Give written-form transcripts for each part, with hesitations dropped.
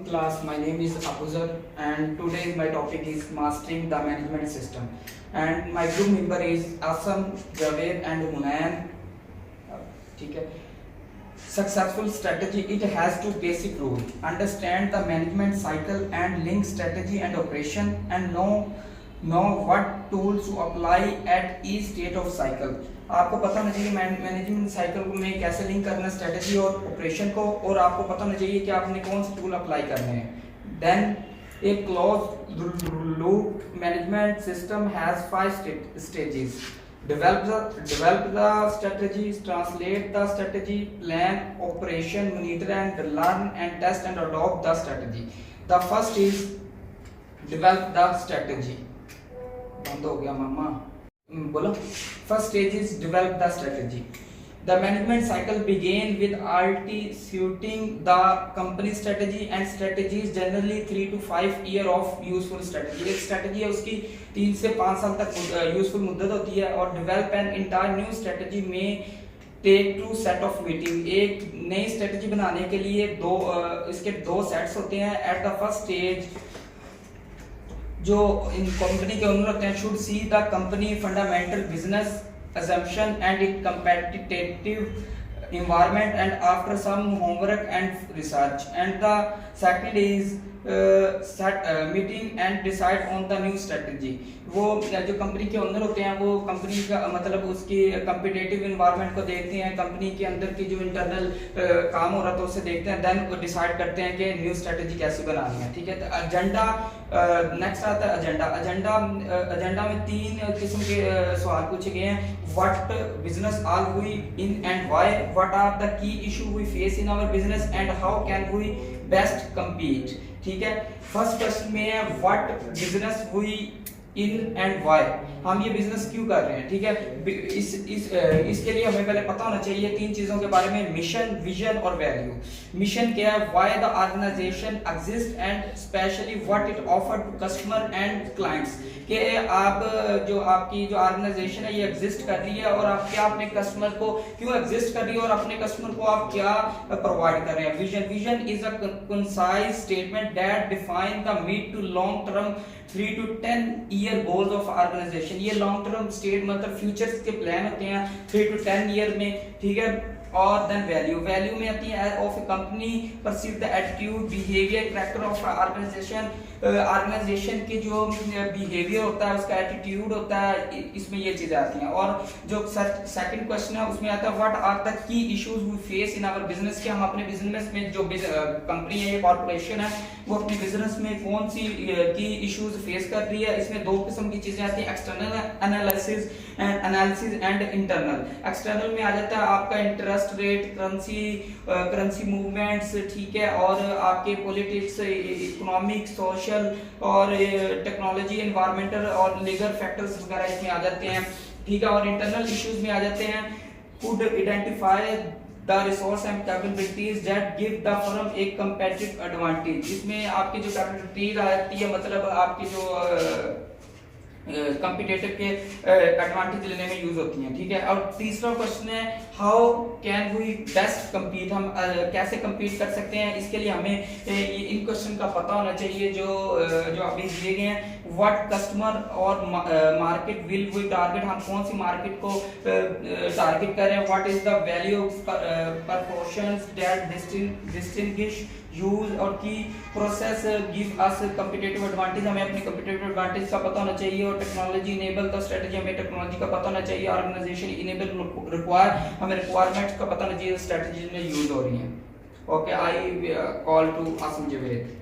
Class, my name is Abuzar and today my topic is mastering the management system, and my group member is Asam, Javed and Munayan. ठीक है. Successful strategy, it has two basic rules: understand the management cycle and link strategy and operation, and know what tools to apply at each state of cycle. आपको पता होना चाहिए management cycle में कैसे link करना strategy और operation को, और आपको पता होना चाहिए कि आपने कौन से टूल अप्लाई करने हैं. Then a close loop management system has 5 stages: develop the strategy, translate the strategy, plan, operation, monitor and learn, and test and adopt the strategy. The first is develop the strategy. बंद हो गया मामा, बोलो. First stage is develop the strategy. The management cycle begin with executing the company strategy, and strategy is generally 3 to 5 year of useful strategy. एक strategy है उसकी 3 से 5 साल तक useful मुद्दत होती है. और develop an entire new strategy में take to set of meeting. एक नई स्ट्रेटेजी बनाने के लिए इसके दो सेट्स होते हैं. एट द फर्स्ट स्टेज जो इन कंपनी के ओनर होते हैं should see the company fundamental business assumption and its competitive environment, and after some homework and research, and the second is set meeting and decide on the new strategy. वो जो company के owner होते हैं वो company का मतलब उसकी competitive environment को देखते हैं, कंपनी के अंदर की जो इंटरनल काम हो रहा था उसे देखते हैं, देन वो डिसाइड करते हैं कि न्यू स्ट्रेटेजी कैसे बनानी है. ठीक है. तो एजेंडा नेक्स्ट आता है. एजेंडा में 3 किस्म के सवाल पूछे गए हैं. What business are we in and why, what are the key issue we face in our business, and how can we best compete. ठीक है. फर्स्ट क्वेश्चन में है what business we in and why. हम ये business क्यों कर रहे हैं. ठीक है. इसके लिए हमें पहले पता होना चाहिए 3 चीजों के बारे में: मिशन, विजन और वैल्यू. मिशन क्या है, why the organization exist and specially what it offer to customer and clients. कि आप जो आपकी जो ऑर्गेनाइजेशन है ये एग्जिस्ट कर रही है और आप क्या अपने कस्टमर को क्यों एग्जिस्ट कर रही है और अपने कस्टमर को आप क्या प्रोवाइड कर रहे हैं. Vision is a concise statement that define the mid to long term 3 to 10 year goals of organization. ये लॉन्ग टर्म स्टेट मतलब फ्यूचर्स के प्लान होते हैं 3 to 10 ईयर में. ठीक है. और देन वैल्यू में आती है of a company perceive the attitude, behaviour, character of organization. Organization के जो बिहेवियर होता है उसका एटीट्यूड होता है, इसमें ये चीजें आती हैं. और जो सेकंड क्वेश्चन है उसमें आता है what are the key issues we face in our business. कि हम अपने बिजनेस में जो कंपनी है, ये कॉर्पोरेशन है, वो अपने बिजनेस में कौन सी की इश्यूज फेस कर रही है. इसमें 2 किस्म की चीजें आती हैं: external analysis and internal. External में आ जाता है आपका इंटरेस्ट रेट, करेंसी मूवमेंट्स. ठीक है. और आपके पॉलिटिक्स, इकोनॉमिक, सोशल और टेक्नोलॉजी, एनवायरमेंटल और लीगल फैक्टर्स वगैरह इसमें आ जाते हैं. ठीक है. और इंटरनल इश्यूज में आ जाते हैं could identify the resource and capabilities that give the firm A competitive advantage. इसमें आपकी जो कैपेबिलिटीज आती है मतलब आपकी जो कंपिटेटिव के एडवांटेज लेने में यूज होती हैं. ठीक है. और तीसरा क्वेश्चन है how can we best compete. हम कैसे कम्पीट कर सकते हैं. इसके लिए हमें इन क्वेश्चन का पता होना चाहिए जो अभी दिए गए हैं. व्हाट कस्टमर और मार्केट विल वी टारगेट. हम कौन सी मार्केट को टारगेट कर रहे हैं. What is the value proportions that distinguish use और की process give us competitive advantage. हमें अपनी कंपिटिटिव एडवांटेज का पता होना चाहिए. और टेक्नोलॉजी इनेबल द स्ट्रेटजी, हमें टेक्नोलॉजी का पता होना चाहिए. ऑर्गेनाइजेशन इनेबल रिक्वायर, हमें रिक्वायरमेंट्स का पता होना चाहिए स्ट्रेटजी में यूज हो रही है. Okay. I call to Asim Javed.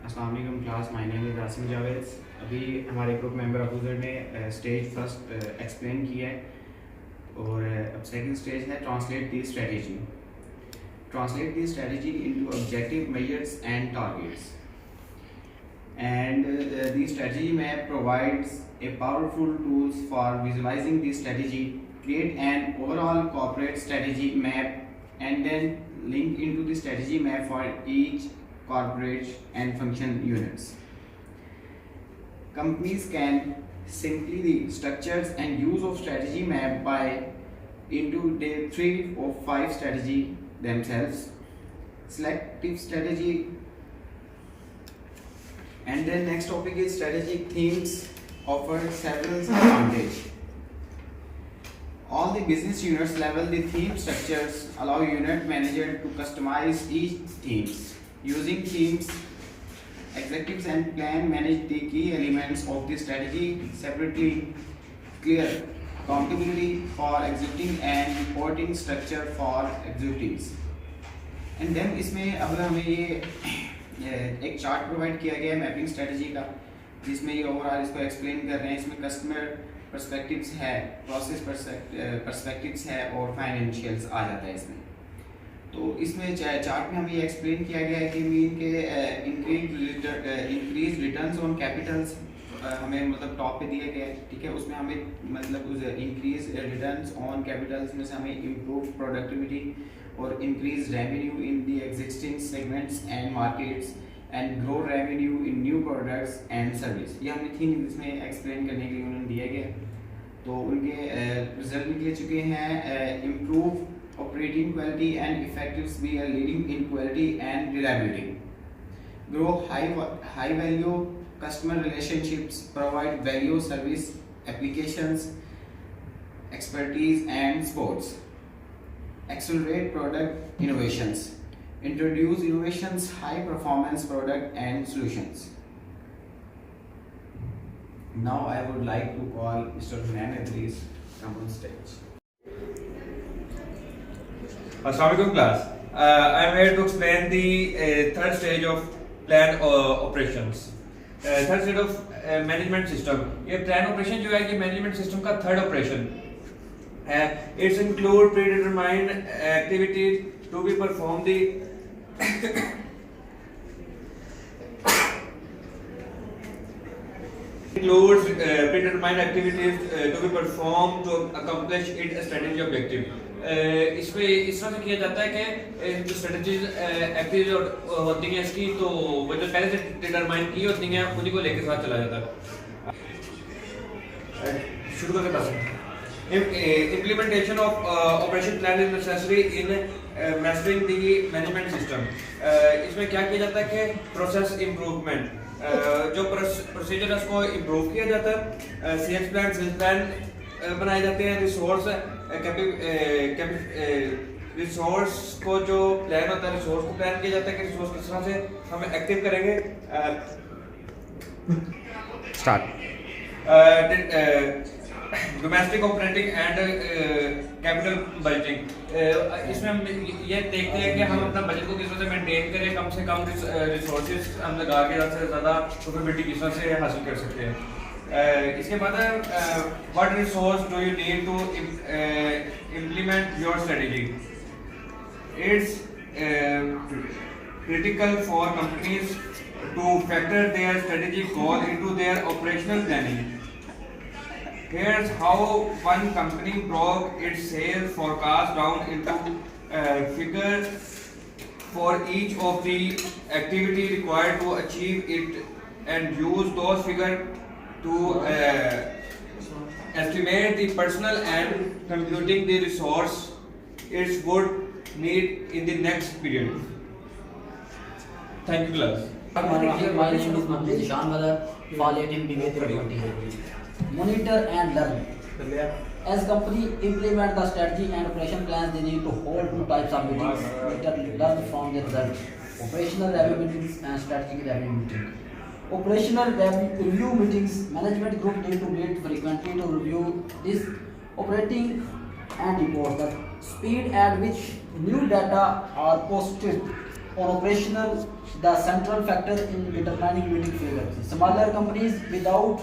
अस्सलाम वालेकुम class, my name is Asim Javed. अभी हमारे ग्रुप मेंबर अबूजर ने स्टेज फर्स्ट एक्सप्लेन किया है और अब सेकंड स्टेज है translate the strategy. Translate the strategy into objective measures and targets. And the strategy map provides a powerful tools for visualizing the strategy, create an overall corporate strategy map, and then link into the strategy map for each corporate and function units. Companies can simply the structures and use of strategy map by into the 3 or 5 strategy themselves. selective strategy. And then next topic is strategic themes offer several advantages. All the business units level, the theme structures allow unit manager to customize each themes. Using themes, executives and plan manage the key elements of the strategy separately. Clear accountability for executing and reporting structure for executives. And then इसमें अब हमें ये एक chart provide किया गया है mapping strategy का, जिसमें ये ओवरऑल इसको एक्सप्लेन कर रहे हैं. इसमें कस्टमर पर्सपेक्टिव्स है, प्रोसेस पर्सपेक्टिव्स है और फाइनेंशियल्स आ जाता है इसमें. तो इसमें चार्ट में हमें ये एक्सप्लेन किया गया है कि मीन के इंक्रीज रिटर्न्स ऑन कैपिटल्स हमें मतलब टॉप पे दिए गए, ठीक है. उसमें हमें मतलब उस इंक्रीज रिटर्न्स ऑन कैपिटल्स में से हमें इम्प्रूव प्रोडक्टिविटी और increase revenue in the existing segments and markets and grow revenue in new products and service. ये हमें थीम इसमें एक्सप्लेन करने के लिए उन्होंने दिए गए. तो उनके रिजल्ट निकले चुके हैं. Improve operating quality and effectives be leading in quality and reliability. Grow high value customer relationships, provide value service applications, expertise and sports. Accelerate product innovations. Introduce innovations, high performance product and solutions. Now I would like to call Mr. Hunain Idris come on stage. Assalamualaikum class. I am here to explain the third stage of plan operations. Third stage of management system. ये plan operation जो है ये management system का third operation है. It's include predetermined activities to be perform the includes predetermined activities to be performed to accomplish its strategy objective. इसमें इस तरह से किया जाता है कि जो स्ट्रेटजीज एक्टिविटीज होती हैं इसकी, तो वो जो पहले से डिटरमाइन की होती हैं उन्हीं को लेकर साथ चला जाता है. शुरू करके बस implementation of operation plan is necessary in mastering the management system. इसमें क्या किया जाता है कि प्रोसेस इम्प्रूवमेंट, जो प्रोसीजर है उसको इम्प्रूव किया जाता है. सेल्स प्लान बनाए जाते हैं. रिसोर्स को जो प्लान होता है, रिसोर्स को प्लान किया जाता है कि रिसोर्स किस तरह से हम एक्टिव करेंगे. Start. Domestic operating and capital budgeting. इसमें हम ये देखते हैं कि हम अपना बजट को किस तरह से मेंटेन करें, कम से कम रिसोर्सेज हम लगा के ज़्यादा से ज़्यादा प्रॉफिटेबिलिटी किस तरह से हासिल कर सकते हैं. इसके बाद what resource do you need to implement your strategy. It's critical for companies to factor their strategic goal into their operational planning. Here's how one company broke its sales forecast down into figures for each of the activity required to achieve it, and use those figures to estimate the personnel and computing the resource it would need in the next period. Thank you, class. My name is Mohammed Ishan Badar, Fall 18 BBA 320. Monitor and learn. As company implement the strategy and operation plans, they need to hold two types of meetings. Monitor, learn from the results. Operational review meetings and strategic review meetings. Operational review meetings, management group need to meet frequently to review this operating and report the speed at which new data are posted on operational, the central factor in determining meeting figures. Smaller companies without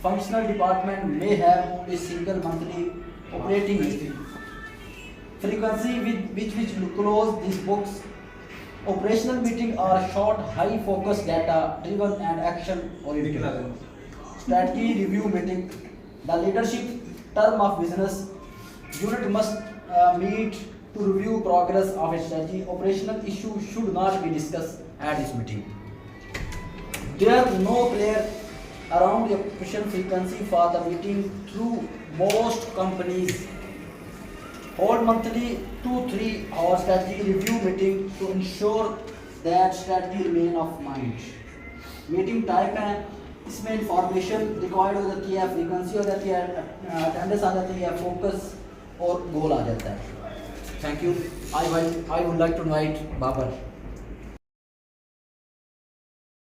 functional department may have only single monthly operating history. Frequency with which close these books. Operational meetings are short, high focus, data driven and action oriented. Strategy review meeting, the leadership term of business unit must meet to review progress of a strategy. Operational issues should not be discussed at this meeting. There is no clear around the operation frequency for the meeting through most companies. Hold monthly 2-3 hour strategy review meeting to ensure that strategy remain of mind. Meeting type है, इसमें information record हो जाती है, frequency हो जाती है, attendance आ जाती है, फोकस और गोल आ जाता है. Thank you. I would like to invite Babar.